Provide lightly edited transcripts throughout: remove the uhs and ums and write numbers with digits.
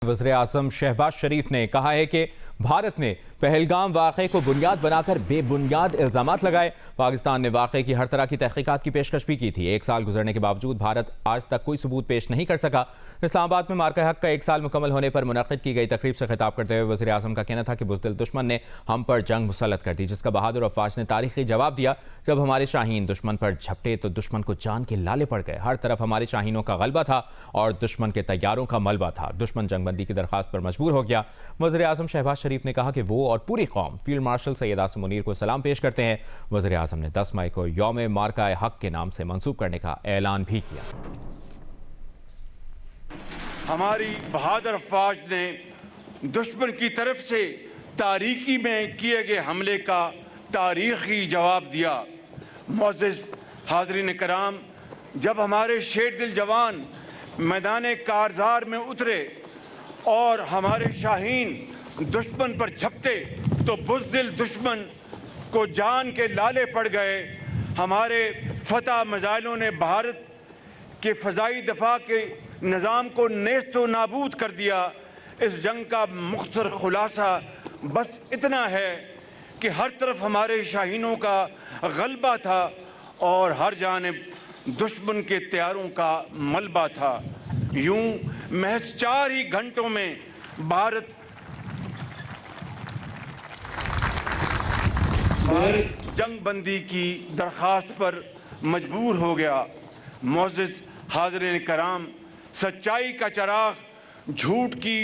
वज़ीर आज़म शहबाज शरीफ ने कहा है कि भारत ने पहलगाम वाक़े को बुनियाद बनाकर बेबुनियाद इल्ज़ामात लगाए। पाकिस्तान ने वाक़े की हर तरह की तहक़ीक़ात की पेशकश भी की थी। एक साल गुजरने के बावजूद भारत आज तक कोई सबूत पेश नहीं कर सका। इस्लामाबाद में मार्का हक़ का एक साल मुकम्मल होने पर मुनक़्क़िद की गई तकरीब से खिताब करते हुए वज़ीर आज़म का कहना था कि बुज़दिल दुश्मन ने हम पर जंग मुसल्लत कर दी, जिसका बहादुर अफ़वाज ने तारीख़ी जवाब दिया। जब हमारे शाहीन दुश्मन पर झपटे तो दुश्मन को जान के लाले पड़ गए। हर तरफ हमारे शाहीनों का गलबा था और दुश्मन के तैयारों का मलबा था। दुश्मन जंगबंदी की दरख्वास्त पर मजबूर हो गया। वज़ीर आज़म शहबाज शरीफ ने कहा कि वो और पूरी कौम फील्ड मार्शल सैयद आसिम मुनीर को सलाम पेश करते हैं। वज़ीर आज़म ने 10 मई को यौम मार्का हक़ के नाम से मंसूब करने का ऐलान भी किया। हमारी बहादुर अफ़वाज ने दुश्मन की तरफ से तारीकी में किए गए हमले का तारीखी जवाब दिया। मोअज़्ज़िज़ हाज़रीन कराम, जब हमारे शेर दिल जवान मैदान कारज़ार में उतरे और हमारे शाहीन दुश्मन पर झपटे तो बुज़दिल दुश्मन को जान के लाले पड़ गए। हमारे फतह मिज़ाइलों ने भारत के फ़ज़ाई दफ़ा के निज़ाम को नेस्त व नाबूद कर दिया। इस जंग का मुख्तसर खुलासा बस इतना है कि हर तरफ हमारे शाहीनों का गलबा था और हर जानिब दुश्मन के तैयारों का मलबा था। यूं महज 4 ही घंटों में भारत जंग बंदी की दरख्वास्त पर मजबूर हो गया। मोअज़्ज़िज़ हाज़रीन कराम, सच्चाई का चराग झूठ की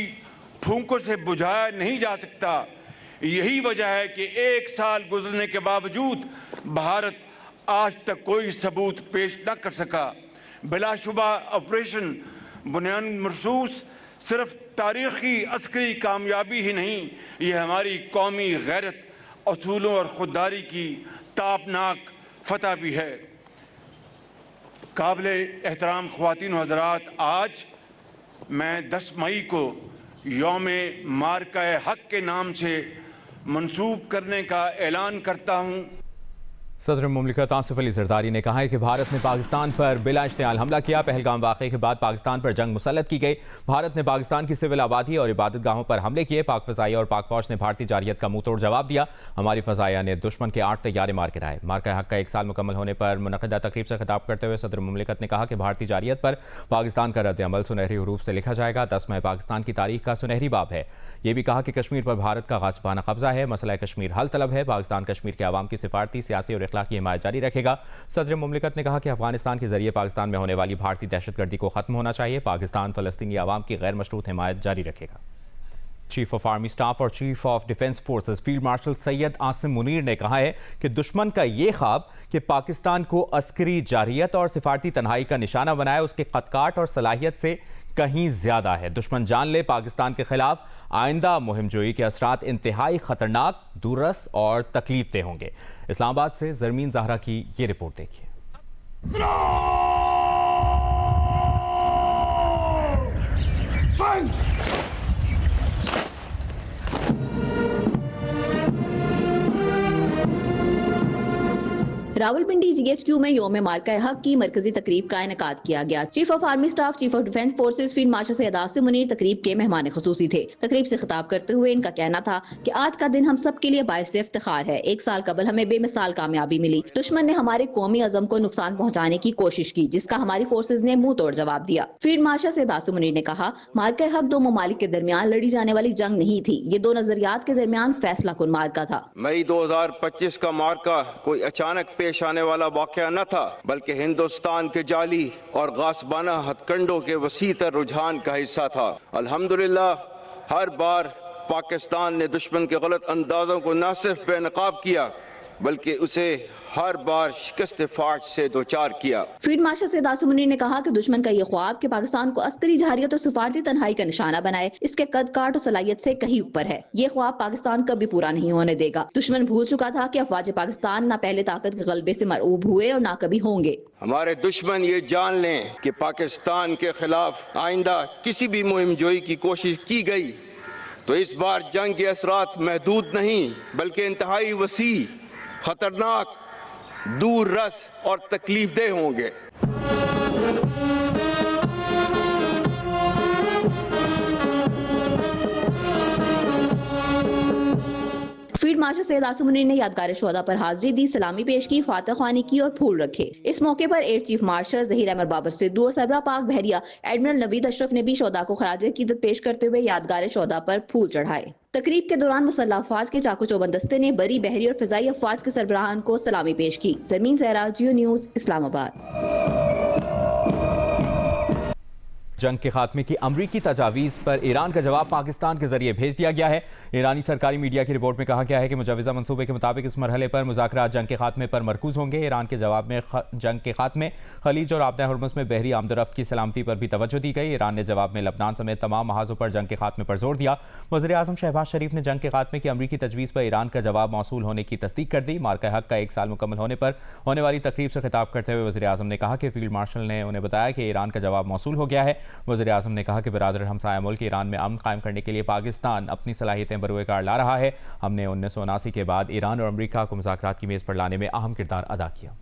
फूंकों से बुझाया नहीं जा सकता। यही वजह है कि एक साल गुजरने के बावजूद भारत आज तक कोई सबूत पेश न कर सका। बिलाशुबा ऑपरेशन बुनियान मरसूस सिर्फ तारीखी अस्करी कामयाबी ही नहीं, ये हमारी कौमी गैरत, असूलों और खुददारी की ताबनाक फतह भी है। काबिल एहतराम ख़वातीन व हज़रात, आज मैं 10 मई को यौम मार्का हक़ के नाम से मंसूब करने का ऐलान करता हूँ। सदर मुमलिकत आसिफ अली ज़रदारी ने कहा है कि भारत ने पाकिस्तान पर बिला इश्तियाल हमला किया। पहलगाम वाक़े के बाद पाकिस्तान पर जंग मुसल्लत की गई। भारत ने पाकिस्तान की सिविल आबादी और इबादत गाहों पर हमले किए। पाक फ़ज़ाइया और पाक फ़ौज ने भारतीय जारियत का मुंह तोड़ जवाब दिया। हमारी फ़ज़ाइया ने दुश्मन के 8 तैयारे मार गिराए। मार्का हक़ का एक साल मुकम्मल होने पर मुनक़्क़िदा तकरीब से खिताब करते हुए सदर मुमलिकत ने कहा कि भारतीय जारियत पर पाकिस्तान का रद्द अमल सुनहरी हरूफ से लिखा जाएगा। 10 मई पाकिस्तान की तारीख का सुनहरी बाब है। ये भी कहा कि कश्मीर पर भारत का गासिबाना कब्जा है। मसला कश्मीर हल तलब है। पाकिस्तान कश्मीर के अवाम की सिफारती, सियासी और इखलाकी हिमायत जारी रखेगा। सदर मुमलिकत ने कहा कि अफगानिस्तान के जरिए पाकिस्तान में होने वाली भारतीय दहशतगर्दी को खत्म होना चाहिए। पाकिस्तान फ़लस्तीनी अवाम की गैर मशरूत हिमायत जारी रखेगा। चीफ ऑफ आर्मी स्टाफ और chief of defence forces field marshal Syed Asim Munir ने कहा है कि दुश्मन का ये ख्वाब कि पाकिस्तान को अस्करी जारियत और सिफारती तन्हाई का निशाना बनाए, उसके कदकाट और सलाहियत से कहीं ज्यादा है। दुश्मन जान ले पाकिस्तान के खिलाफ आइंदा मुहिमजोई के असरात इंतहाई खतरनाक, दूरस और तकलीफ दे होंगे। इस्लामाबाद से ज़रमीन ज़हरा की ये रिपोर्ट देखिए। रावलपिंडी जीएचक्यू में यौम मार्का हक़ की मरकजी तकरीब का इनेकाद किया गया। Chief of army staff, chief of defence forces field marshal Syed Asim Munir तकरीब के मेहमान ख़ुसूसी थे। तकरीब से खिताब करते हुए इनका कहना था कि आज का दिन हम सब के लिए बाइस इफ्तिखार है। एक साल कबल हमें बेमिसाल कामयाबी मिली। दुश्मन ने हमारे कौमी अज़म को नुकसान पहुँचाने की कोशिश की, जिसका हमारी फोर्सेज ने मुंह तोड़ जवाब दिया। फील्ड मार्शल सैयद आसिम मुनीर ने कहा, मार्का हक़ 2 ममालिक के दरमियान लड़ी जाने वाली जंग नहीं थी, ये 2 नजरियात के दरमियान फैसला कुन मार्का था। मई 2025 का मार्का कोई अचानक पेश आने वाला वाक़या न था, बल्कि हिंदुस्तान के जाली और गासबाना हथकंडों के वसीतर रुझान का हिस्सा था। अल्हम्दुलिल्लाह हर बार पाकिस्तान ने दुश्मन के गलत अंदाजों को न सिर्फ बेनकाब किया, बल्कि उसे हर बार शिकस्त फाश से दो चार किया। फील्ड मार्शल सैयद आसिम मुनीर ने कहा कि दुश्मन का ये ख्वाब कि पाकिस्तान को अस्करी जारियत और सिफारती तन्हाई का निशाना बनाए, इसके कद काट और सलाहियत से कहीं ऊपर है। ये ख्वाब पाकिस्तान कभी पूरा नहीं होने देगा। दुश्मन भूल चुका था कि अफवाज पाकिस्तान न पहले ताकत के गलबे से मरऊब हुए और न कभी होंगे। हमारे दुश्मन ये जान लें कि पाकिस्तान के खिलाफ आइंदा किसी भी मुहिम जोई की कोशिश की गई तो इस बार जंग के असरात महदूद नहीं, बल्कि इंतहाई वसी, खतरनाक, दूर रस और तकलीफदेह होंगे। माशा सैयद आसिम मुनीर ने यादगार शोहदा पर हाजिरी दी, सलामी पेश की, फातह ख्वानी की और फूल रखे। इस मौके पर air chief marshal Zaheer Ahmed Babar Sidhu और सरबराह पाक बहरिया एडमिरल नवीद अशरफ ने भी शोहदा को खराज अकीदत पेश करते हुए यादगार शोहदा पर फूल चढ़ाए। तकरीब के दौरान मुसल्लह अफवाज के चाको चौबंद दस्ते ने बरी, बहरी और फिजाई अफवाज के सरबराहान को सलामी पेश की। जमीन सहरा, जियो न्यूज, इस्लामाबाद। जंग के खात्मे की अमरीकी तजावीज़ पर ईरान का जवाब पाकिस्तान के जरिए भेज दिया गया है। ईरानी सरकारी मीडिया की रिपोर्ट में कहा गया है कि मुजवज़ा मंसूबे के मुताबिक इस मरहले पर मुज़ाकरात जंग के खात्मे पर मरकूज़ होंगे। ईरान के जवाब में जंग के खात्मे, खलीज और आबदा हुर्मुज़ में बहरी आमदोरफ्त की सलामती पर भी तवज्जो दी गई। ईरान ने जवाब में लबनान समेत तमाम महाजों पर जंग के खात्मे पर जोर दिया। वज़ीर-ए-आज़म शहबाज शरीफ ने जंग के खात्मे की अमरीकी तजवीज़ पर ईरान का जवाब मौसूल होने की तस्दीक कर दी। मार्का हक का 1 साल मुकम्मल होने पर होने वाली तकरीब से खिताब करते हुए वज़ीर-ए-आज़म ने कहा कि फील्ड मार्शल ने उन्हें बताया कि ईरान का जवाब मौसूल हो गया है। वज़ीर-ए-आज़म ने कहा कि बिरादर हमसाया मुल्क ईरान में अमन कायम करने के लिए पाकिस्तान अपनी सलाहियतें बरूए कार ला रहा है। हमने 1979 के बाद ईरान और अमरीका को मुज़ाकरात की मेज़ पर लाने में अहम किरदार अदा किया।